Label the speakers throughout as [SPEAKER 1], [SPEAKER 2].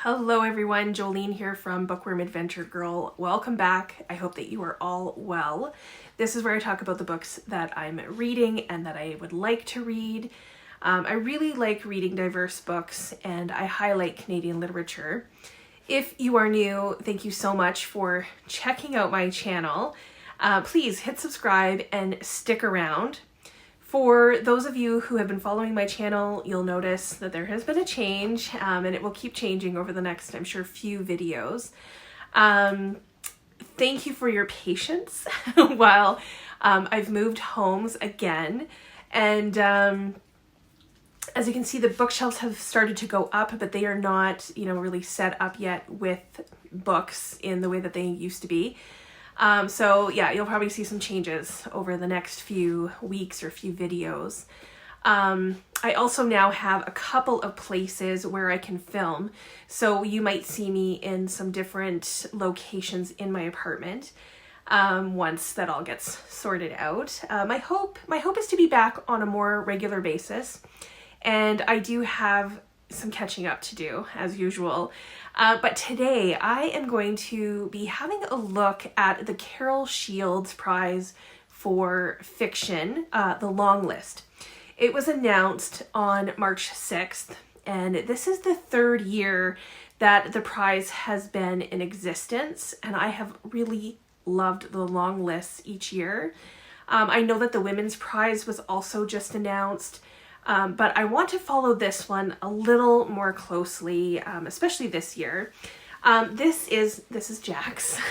[SPEAKER 1] Hello everyone, Jolene here from Bookworm Adventure Girl. Welcome back. I hope that you are all well. This is where I talk about the books that I'm reading and that I would like to read. I really like reading diverse books and I highlight Canadian literature. If you are new, thank you so much for checking out my channel. Please hit subscribe and stick around. For those of you who have been following my channel, you'll notice that there has been a change and it will keep changing over the next, I'm sure, few videos. Thank you for your patience while I've moved homes again. And as you can see, the bookshelves have started to go up, but they are not, really set up yet with books in the way that they used to be. So yeah, you'll probably see some changes over the next few weeks or few videos. I also now have a couple of places where I can film, so you might see me in some different locations in my apartment once that all gets sorted out. My hope is to be back on a more regular basis, and I do have some catching up to do as usual. But today I am going to be having a look at the Carol Shields Prize for Fiction, the Longlist. It was announced on March 6th, and this is the third year that the prize has been in existence, and I have really loved the long lists each year. I know that the Women's Prize was also just announced, but I want to follow this one a little more closely, especially this year. This is Jack's.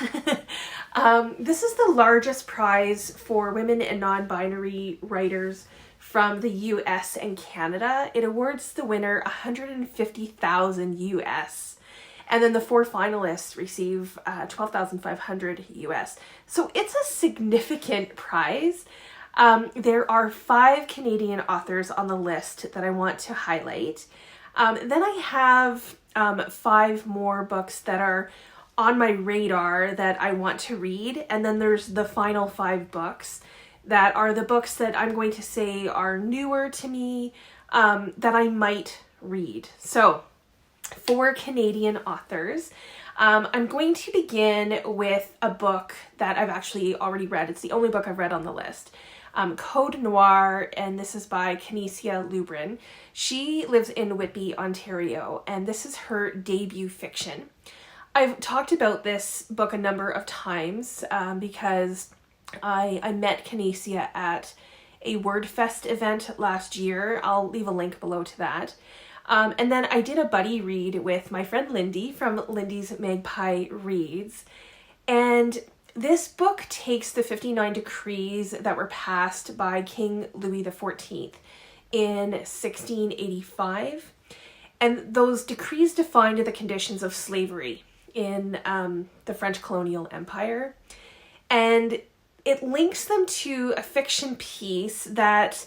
[SPEAKER 1] This is the largest prize for women and non-binary writers from the US and Canada. It awards the winner $150,000 US. And then the four finalists receive $12,500 US. So it's a significant prize. There are 5 Canadian authors on the list that I want to highlight. Then I have 5 more books that are on my radar that I want to read. And then there's the final 5 books that are the books that I'm going to say are newer to me, that I might read. So for Canadian authors, I'm going to begin with a book that I've actually already read. It's the only book I've read on the list. Code Noir, and this is by Canisia Lubrin. She lives in Whitby, Ontario, and this is her debut fiction. I've talked about this book a number of times because I met Canisia at a WordFest event last year. I'll leave a link below to that. And then I did a buddy read with my friend Lindy from Lindy's Magpie Reads. And this book takes the 59 decrees that were passed by King Louis XIV in 1685. And those decrees defined the conditions of slavery in the French colonial empire. And it links them to a fiction piece that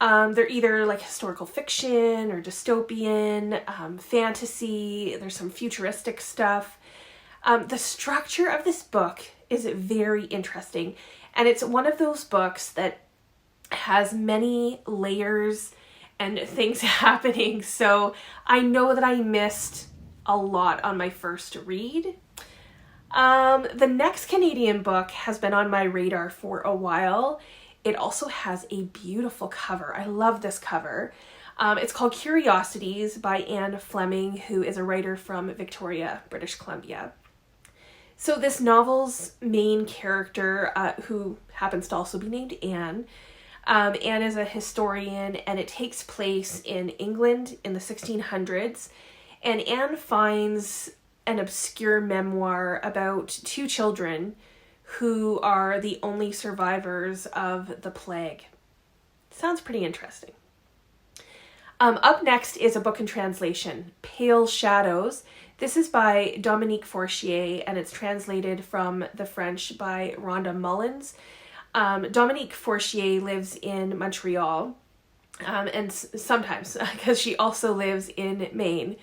[SPEAKER 1] they're either like historical fiction or dystopian, fantasy, there's some futuristic stuff. The structure of this book is very interesting, and it's one of those books that has many layers and things happening, so I know that I missed a lot on my first read. The next Canadian book has been on my radar for a while. It also has a beautiful cover. I love this cover. It's called Curiosities by Fleming, who is a writer from Victoria, British Columbia. So this novel's main character, who happens to also be named Anne is a historian, and it takes place in England in the 1600s. And Anne finds an obscure memoir about 2 children who are the only survivors of the plague. Sounds pretty interesting. Up next is a book in translation, Pale Shadows. This is by Dominique Fortier, and it's translated from the French by Rhonda Mullins. Dominique Fortier lives in Montreal, and sometimes, because she also lives in Maine.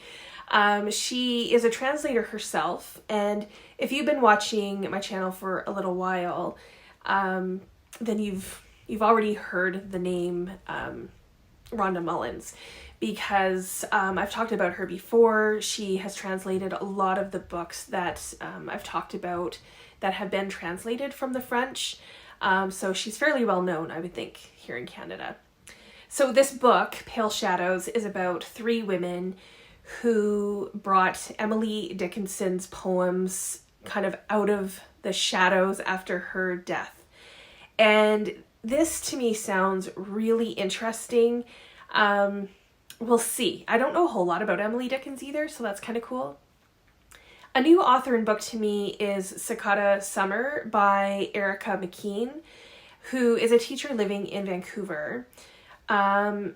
[SPEAKER 1] She is a translator herself, and if you've been watching my channel for a little while, then you've already heard the name Rhonda Mullins, because I've talked about her before. She has translated a lot of the books that I've talked about that have been translated from the French. So she's fairly well known, I would think, here in Canada. So this book, Pale Shadows, is about 3 women who brought Emily Dickinson's poems kind of out of the shadows after her death. And this to me sounds really interesting. We'll see. I don't know a whole lot about Emily Dickens either, so that's kind of cool. A new author and book to me is Cicada Summer by Erica McKeen, who is a teacher living in Vancouver.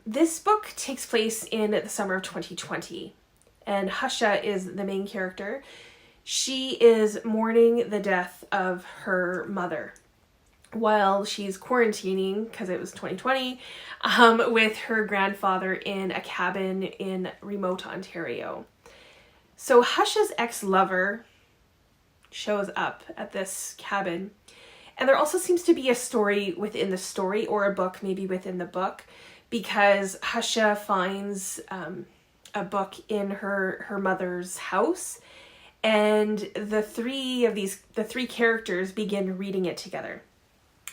[SPEAKER 1] This book takes place in the summer of 2020, and Husha is the main character. She is mourning the death of her mother while she's quarantining, because it was 2020, with her grandfather in a cabin in remote Ontario. So Husha's ex-lover shows up at this cabin, and there also seems to be a story within the story, or a book maybe within the book, because Husha finds a book in her mother's house, and the three characters begin reading it together.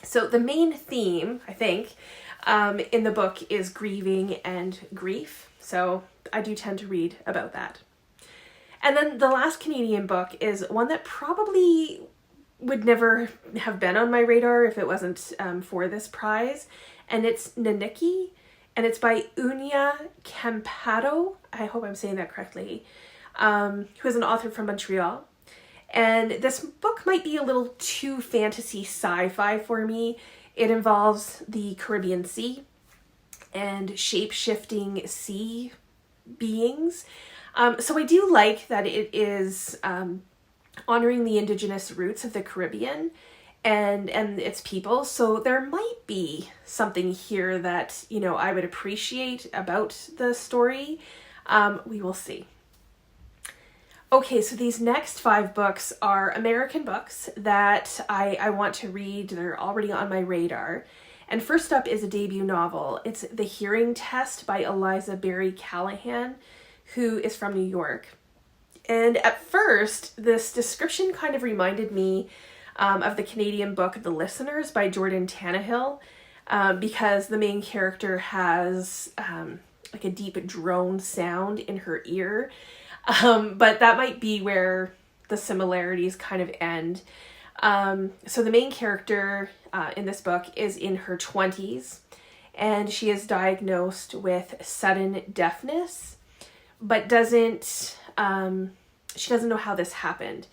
[SPEAKER 1] So the main theme, I think, in the book is grieving and grief. So I do tend to read about that. And then the last Canadian book is one that probably would never have been on my radar if it wasn't for this prize. And it's Naniki, and it's by Oonya Kempadoo. I hope I'm saying that correctly. Who is an author from Montreal. And this book might be a little too fantasy sci-fi for me. It involves the Caribbean Sea and shape-shifting sea beings. So I do like that it is honoring the indigenous roots of the Caribbean and its people. So there might be something here that, you know, I would appreciate about the story. We will see. Okay, so these next 5 books are American books that I want to read. They're already on my radar. And first up is a debut novel. It's The Hearing Test by Eliza Berry Callahan, who is from New York. And at first, this description kind of reminded me of the Canadian book The Listeners by Jordan Tannehill, because the main character has like a deep drone sound in her ear. But that might be where the similarities kind of end. So the main character in this book is in her 20s, and she is diagnosed with sudden deafness, but she doesn't know how this happened.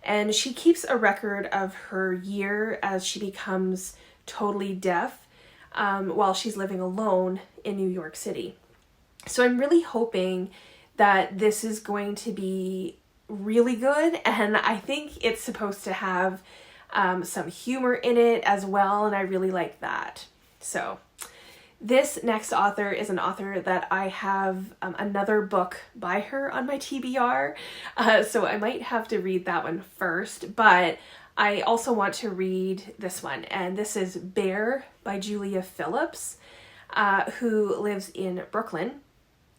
[SPEAKER 1] And she keeps a record of her year as she becomes totally deaf while she's living alone in New York City. So I'm really hoping that this is going to be really good, and I think it's supposed to have some humor in it as well, and I really like that. So this next author is an author that I have another book by her on my TBR, so I might have to read that one first, but I also want to read this one, and this is Bear by Julia Phillips, who lives in Brooklyn.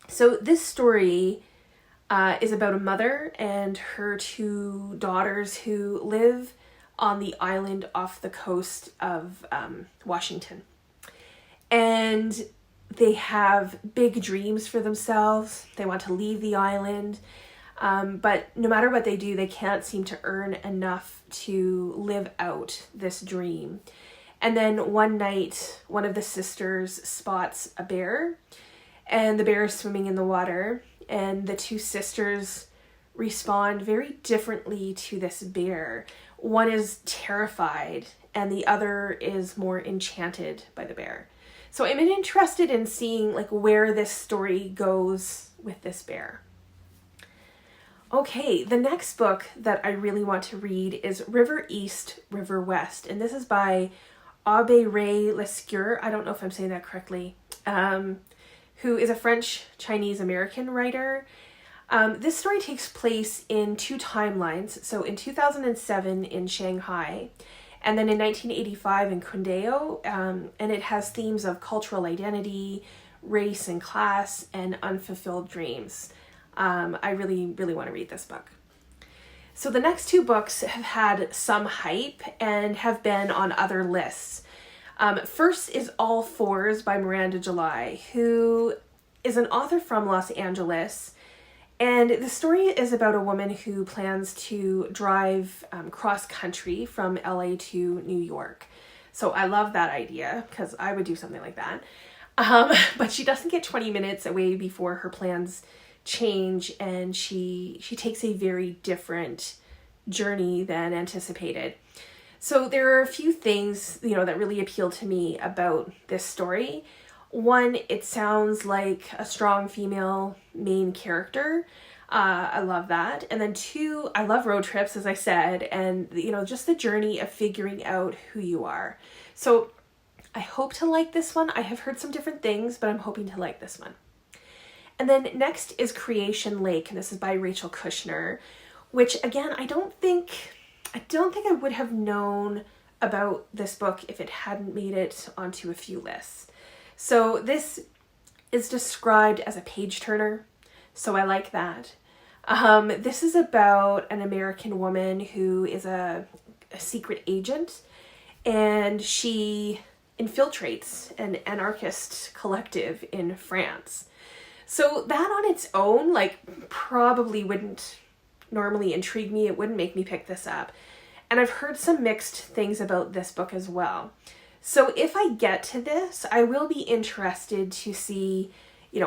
[SPEAKER 1] So this story is about a mother and her 2 daughters who live on the island off the coast of Washington. And they have big dreams for themselves. They want to leave the island, but no matter what they do, they can't seem to earn enough to live out this dream. And then one night, one of the sisters spots a bear, and the bear is swimming in the water, and the 2 sisters respond very differently to this bear. One is terrified, and the other is more enchanted by the bear. So I'm interested in seeing like where this story goes with this bear. Okay, the next book that I really want to read is River East, River West, and this is by Aube Lescure. I don't know if I'm saying that correctly. Who is a French-Chinese-American writer. This story takes place in 2 timelines. So in 2007 in Shanghai, and then in 1985 in Cundeo, and it has themes of cultural identity, race and class and unfulfilled dreams. I really, really want to read this book. So the next two books have had some hype and have been on other lists. First is All Fours by Miranda July, who is an author from Los Angeles. And the story is about a woman who plans to drive cross country from LA to New York. So I love that idea because I would do something like that. But she doesn't get 20 minutes away before her plans change, and she takes a very different journey than anticipated. So there are a few things, that really appeal to me about this story. One, it sounds like a strong female main character. I love that. And then two, I love road trips, as I said, and, just the journey of figuring out who you are. So I hope to like this one. I have heard some different things, but I'm hoping to like this one. And then next is Creation Lake, and this is by Rachel Kushner, which again, I don't think I would have known about this book if it hadn't made it onto a few lists. So this is described as a page turner, so I like that. This is about an American woman who is a secret agent, and she infiltrates an anarchist collective in France. So that on its own, probably wouldn't normally intrigue me. It wouldn't make me pick this up. And I've heard some mixed things about this book as well. So if I get to this, I will be interested to see,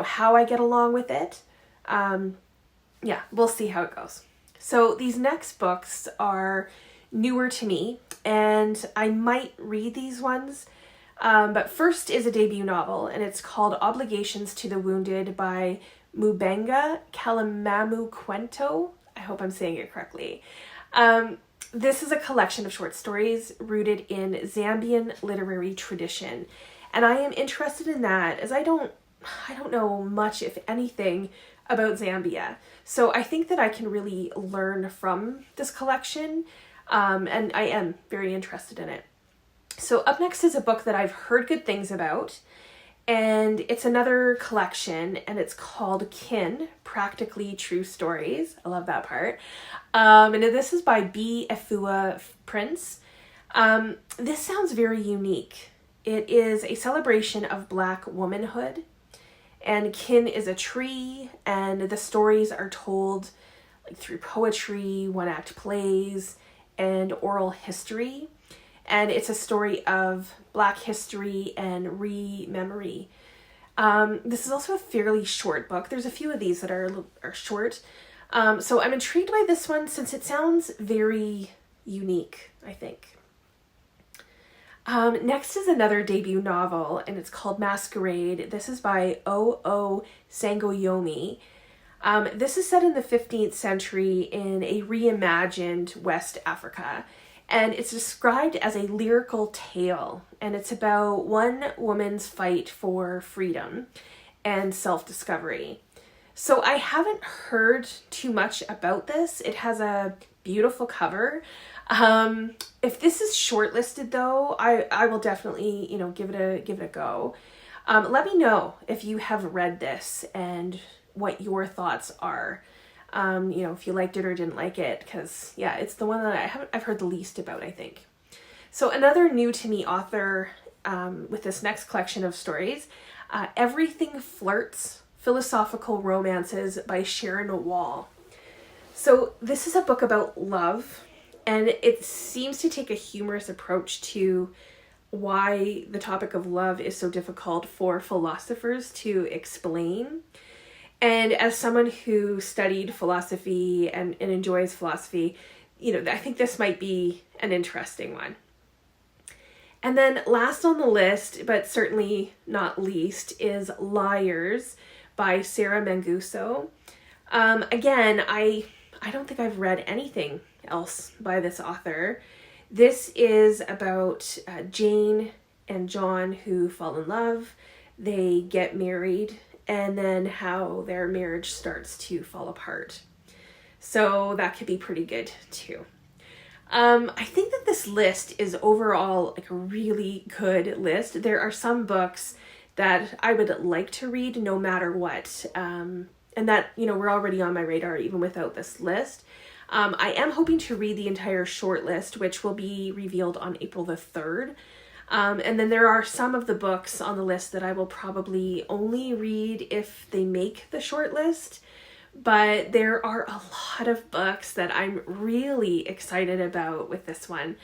[SPEAKER 1] how I get along with it. We'll see how it goes. So these next books are newer to me, and I might read these ones. But first is a debut novel, and it's called Obligations to the Wounded by Mubanga Kalimamukwento. I hope I'm saying it correctly. This is a collection of short stories rooted in Zambian literary tradition. And I am interested in that, as I don't know much, if anything, about Zambia. So I think that I can really learn from this collection, and I am very interested in it. So up next is a book that I've heard good things about, and it's another collection, and it's called Kin, Practically True Stories. I love that part. And this is by B. Efua Prince. This sounds very unique. It is a celebration of Black womanhood, and Kin is a tree, and the stories are told through poetry, one-act plays, and oral history. And it's a story of Black history and re-memory. This is also a fairly short book. There's a few of these that are short. So I'm intrigued by this one since it sounds very unique, I think. Next is another debut novel, and it's called Masquerade. This is by O. Sangoyomi. This is set in the 15th century in a reimagined West Africa. And it's described as a lyrical tale, and it's about one woman's fight for freedom and self-discovery. So I haven't heard too much about this. It has a beautiful cover. If this is shortlisted though, I will definitely, give it a go. Let me know if you have read this and what your thoughts are. If you liked it or didn't like it, because it's the one that I've heard the least about, I think. So another new to me author with this next collection of stories, Everything Flirts, Philosophical Romances by Sharon Wahl. So this is a book about love, and it seems to take a humorous approach to why the topic of love is so difficult for philosophers to explain. And as someone who studied philosophy and enjoys philosophy, I think this might be an interesting one. And then last on the list, but certainly not least, is Liars by Sarah Manguso. Again, I don't think I've read anything else by this author. This is about Jane and John who fall in love. They get married, and then how their marriage starts to fall apart. So that could be pretty good too. I think that this list is overall a really good list. There are some books that I would like to read no matter what. And that, you know, we're already on my radar even without this list. I am hoping to read the entire short list, which will be revealed on April the 3rd. And then there are some of the books on the list that I will probably only read if they make the short list. But there are a lot of books that I'm really excited about with this one.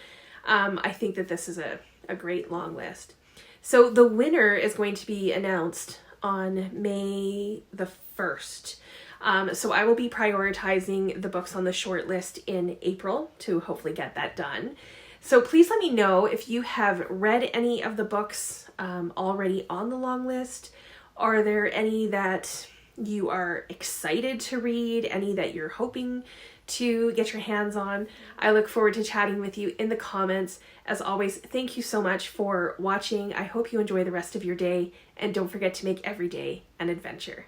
[SPEAKER 1] I think that this is a great long list. So the winner is going to be announced on May the 1st. So I will be prioritizing the books on the short list in April to hopefully get that done. So please let me know if you have read any of the books already on the long list. Are there any that you are excited to read? Any that you're hoping to get your hands on? I look forward to chatting with you in the comments. As always, thank you so much for watching. I hope you enjoy the rest of your day, and don't forget to make every day an adventure.